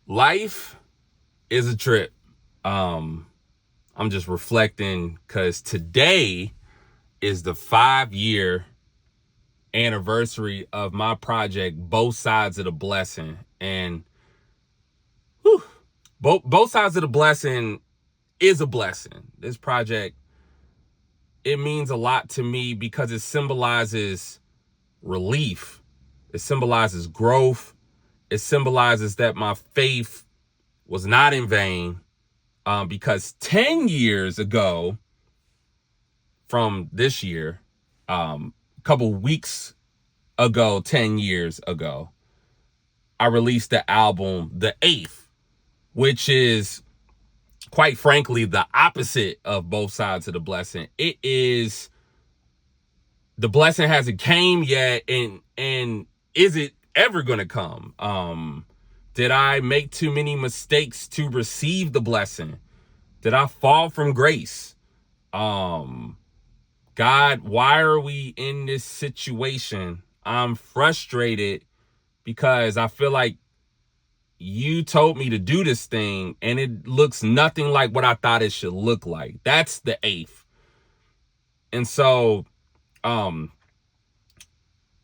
Life is a trip. I'm just reflecting because today is the 5-year anniversary of my project, Both Sides of the Blessing. And whew, both sides of the blessing is a blessing. This project, it means a lot to me because it symbolizes relief. It symbolizes growth. It symbolizes that my faith was not in vain. Because 10 years ago from this year, a couple weeks ago, 10 years ago, I released the album The Eighth, which is quite frankly the opposite of Both Sides of the Blessing. It is, the blessing hasn't came yet, and is it ever gonna come? Did I make too many mistakes to receive the blessing? Did I fall from grace? God, why are we in this situation? I'm frustrated because I feel like you told me to do this thing and it looks nothing like what I thought it should look like. That's the eighth. And so, I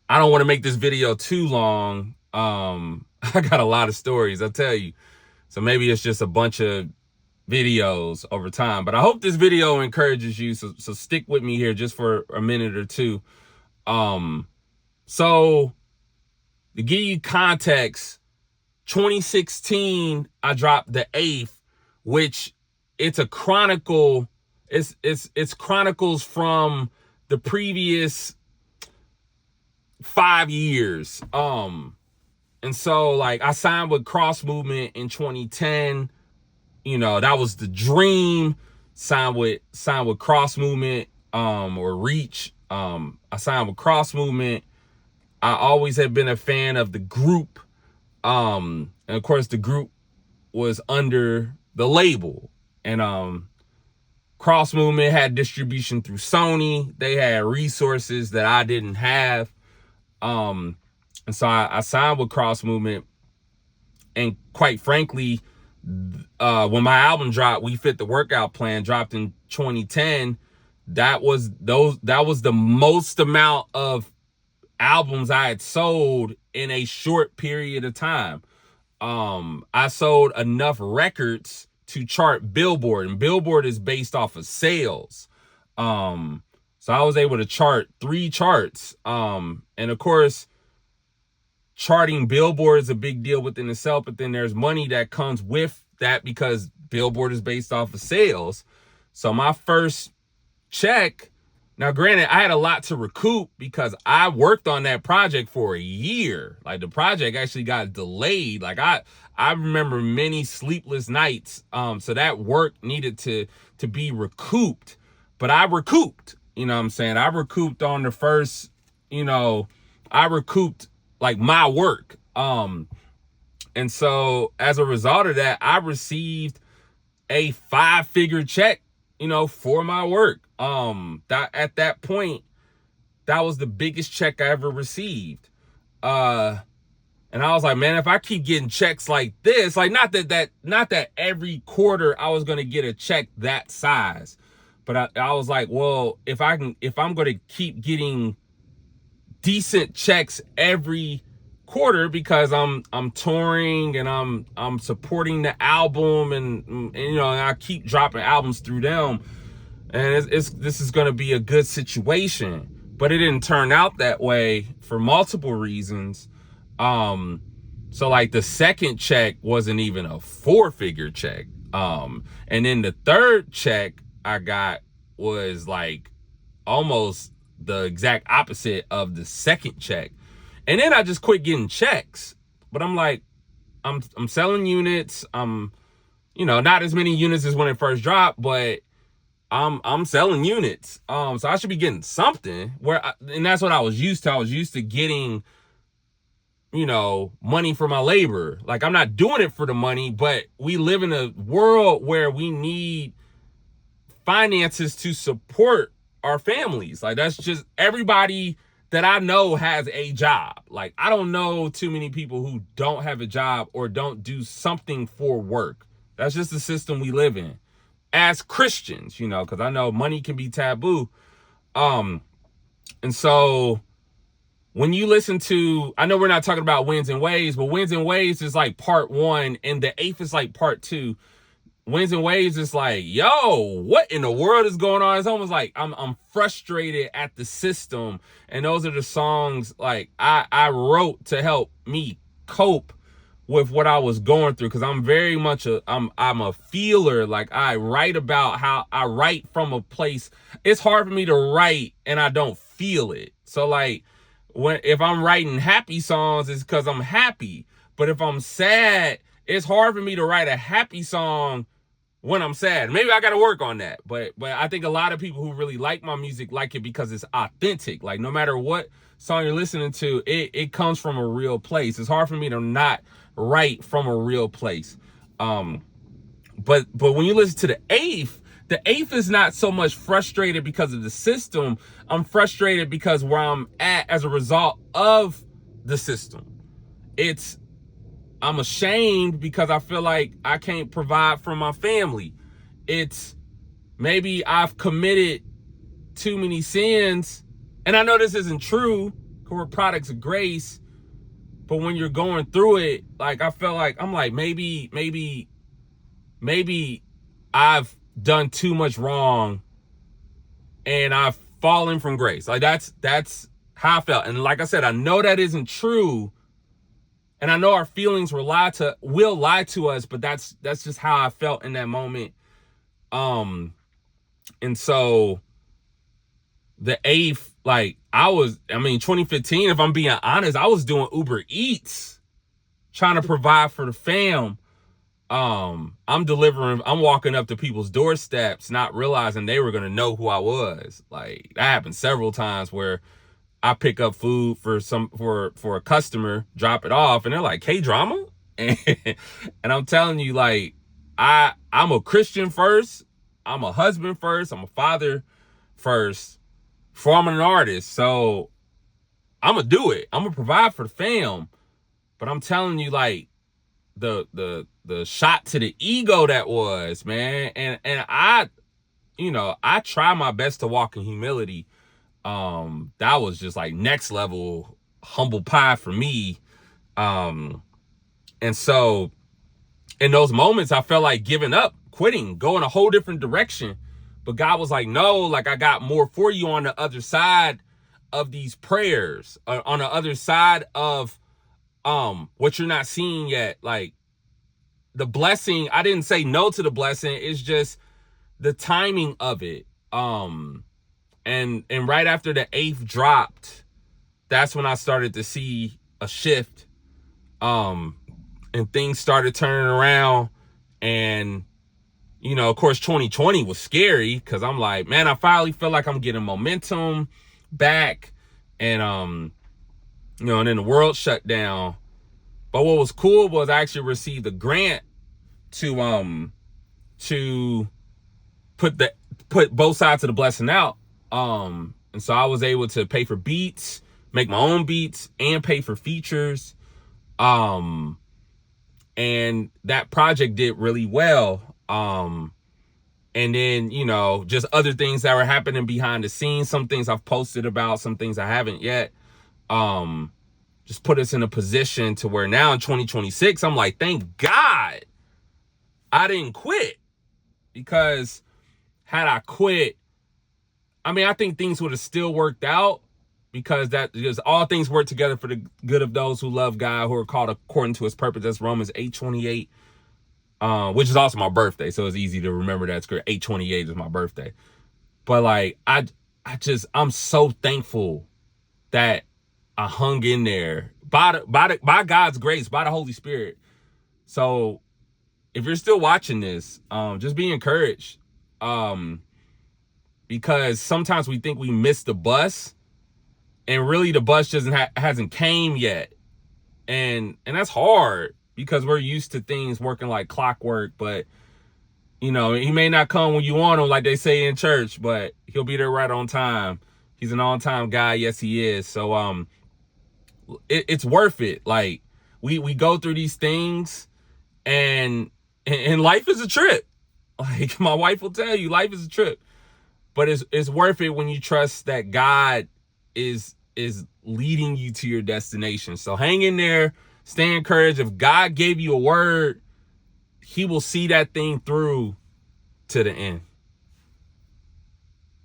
don't want to make this video too long. I got a lot of stories, I'll tell you. So maybe it's just a bunch of videos over time, but I hope this video encourages you. So stick with me here just for a minute or two. So to give you context, 2016, I dropped The Eighth, which it's a chronicle. It's chronicles from the previous 5 years. And so like I signed with Cross Movement in 2010. You know, that was the dream. Signed with Cross Movement, or Reach. I signed with Cross Movement. I always have been a fan of the group. And of course the group was under the label. And Cross Movement had distribution through Sony. They had resources that I didn't have. And so I signed with Cross Movement. And quite frankly, when my album dropped, We Fit the Workout Plan, dropped in 2010, that was the most amount of albums I had sold in a short period of time. I sold enough records to chart Billboard, and Billboard is based off of sales. So I was able to chart 3 charts. And of course, charting Billboard is a big deal within itself, but then there's money that comes with that because Billboard is based off of sales. So my first check, now granted, I had a lot to recoup because I worked on that project for a year. Like the project actually got delayed. Like I remember many sleepless nights. So that work needed to be recouped, but I recouped, you know what I'm saying? I recouped on the first, I recouped like my work. And so as a result of that, I received a 5-figure check, for my work. That at that point, that was the biggest check I ever received. And I was like, man, if I keep getting checks like this, like not that every quarter I was going to get a check that size, but I was like, well, if I'm going to keep getting decent checks every quarter because I'm touring and I'm supporting the album and I keep dropping albums through them, and this is going to be a good situation. But it didn't turn out that way for multiple reasons. So like the second check wasn't even a 4-figure check. And then the third check I got was like almost the exact opposite of the second check. And then I just quit getting checks. But I'm like, I'm selling units. I'm, not as many units as when it first dropped, but I'm selling units. So I should be getting something and that's what I was used to. I was used to getting, money for my labor. Like I'm not doing it for the money, but we live in a world where we need finances to support our families. Like that's just everybody that I know has a job. Like, I don't know too many people who don't have a job or don't do something for work. That's just the system we live in as Christians, you know, because I know money can be taboo. And so when you listen to, I know we're not talking about Winds and Waves, but Winds and Waves is like part 1 and the Eighth is like part 2. Winds and Waves is like, yo, what in the world is going on? It's almost like I'm frustrated at the system. And those are the songs like I wrote to help me cope with what I was going through, because I'm very much I'm a feeler. Like, I write about how I write from a place. It's hard for me to write and I don't feel it. So like, if I'm writing happy songs, it's because I'm happy. But if I'm sad, it's hard for me to write a happy song when I'm sad. Maybe I got to work on that. But I think a lot of people who really like my music like it because it's authentic. Like, no matter what song you're listening to, it comes from a real place. It's hard for me to not write from a real place. But when you listen to the Eighth is not so much frustrated because of the system. I'm frustrated because where I'm at as a result of the system. I'm ashamed because I feel like I can't provide for my family. It's maybe I've committed too many sins. And I know this isn't true because we're products of grace. But when you're going through it, like, I felt like, I'm like, maybe I've done too much wrong and I've fallen from grace. Like, that's how I felt. And like I said, I know that isn't true. And I know our feelings will lie to us, but that's just how I felt in that moment. And so the Eighth, like, 2015, if I'm being honest, I was doing Uber Eats, trying to provide for the fam. I'm walking up to people's doorsteps, not realizing they were going to know who I was. Like, that happened several times where I pick up food for a customer, drop it off, and they're like, K-drama? And I'm telling you, like, I'm a Christian first, I'm a husband first, I'm a father first, before I'm an artist. So I'm gonna do it. I'm gonna provide for the fam. But I'm telling you, like, the shot to the ego that was, man. And I try my best to walk in humility. That was just like next level humble pie for me. And so in those moments, I felt like giving up, quitting, going a whole different direction. But God was like, no, like, I got more for you on the other side of these prayers, on the other side of what you're not seeing yet. Like, the blessing, I didn't say no to the blessing. It's just the timing of it. And right after the Eighth dropped, that's when I started to see a shift. And things started turning around. And, you know, of course, 2020 was scary because I'm like, man, I finally feel like I'm getting momentum back. And, and then the world shut down. But what was cool was I actually received a grant to put both sides of the blessing out. And so I was able to pay for beats, make my own beats, and pay for features. And that project did really well. And then, just other things that were happening behind the scenes, some things I've posted about, some things I haven't yet. Just put us in a position to where now in 2026, I'm like, thank God I didn't quit. Because had I quit, I think things would have still worked out, because all things work together for the good of those who love God, who are called according to his purpose. That's Romans 8:28, which is also my birthday. So it's easy to remember that script. 8:28 is my birthday. But like, I'm so thankful that I hung in there by God's grace, by the Holy Spirit. So if you're still watching this, just be encouraged. Because sometimes we think we missed the bus, and really the bus hasn't came yet. And that's hard because we're used to things working like clockwork. But, he may not come when you want him, like they say in church, but he'll be there right on time. He's an on-time guy. Yes, he is. So it's worth it. Like we go through these things, and life is a trip. Like my wife will tell you, life is a trip. But it's worth it when you trust that God is leading you to your destination. So hang in there, stay encouraged. If God gave you a word, he will see that thing through to the end.